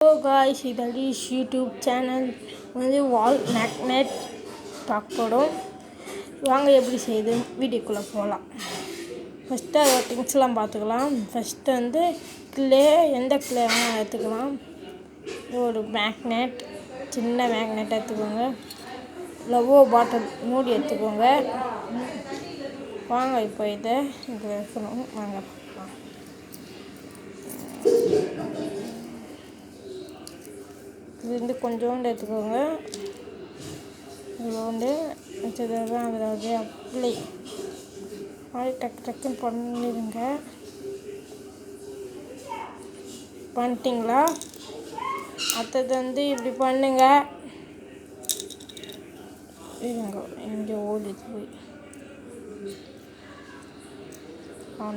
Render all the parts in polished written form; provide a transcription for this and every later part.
Hello guys, this YouTube channel வந்து வால் magnet பார்க்க போகிறோம். வாங்க எப்படி செய்யுது வீடியோக்குள்ளே போகலாம். ஃபஸ்ட்டு அதோட திங்ஸ்லாம் பார்த்துக்கலாம். ஃபஸ்ட்டு வந்து எந்த கிளே வேணால் எடுத்துக்கலாம். ஒரு மேக்னெட், சின்ன மேக்னெட் எடுத்துக்கோங்க. லவ்வோ பாட்டில் மூடி எடுத்துக்கோங்க. வாங்க இப்போ இதை வைக்கணும். வாங்க இது வந்து கொஞ்சோண்டு எடுத்துக்கோங்க. இவ்வளோண்டு வச்சதான் அதில் அப்ளை மாதிரி டக்குன்னு பண்ணிடுங்க. பண்ணிட்டீங்களா? அடுத்தது வந்து இப்படி பண்ணுங்க. இருங்க, இங்கே ஓடிச்சு போய்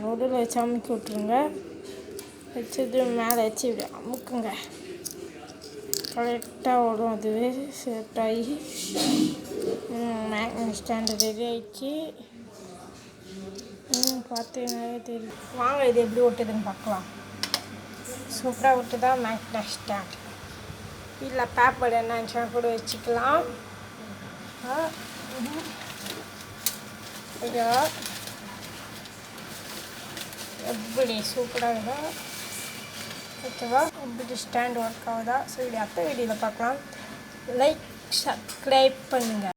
நடுவில் வச்சு அமுக்கி விட்ருங்க. வச்சது மேலே வச்சு இப்படி அமுக்குங்க. கரெக்டாக வரும். அதுவே செட் ஆகி மேக்னெட் ஸ்டாண்டு ரெடி ஆகிடுச்சு. பார்த்தீங்கன்னாவே தெரியும். வாங்க இது எப்படி ஒட்டுதுன்னு பார்க்கலாம். சூப்பராக ஒட்டுதா மேக்னெட் ஸ்டாண்ட். இல்லை பேப்பர் என்ன கூட வச்சுக்கலாம். ஐயா எப்படி சூப்பராக இருக்கா? ஓகேவா? எப்படி ஸ்டாண்ட் ஒர்க் ஆகுதா? ஸோ இது அடுத்த வீடியோவில் பார்க்கலாம். லைக் சப்ஸ்கிரைப் பண்ணுங்கள்.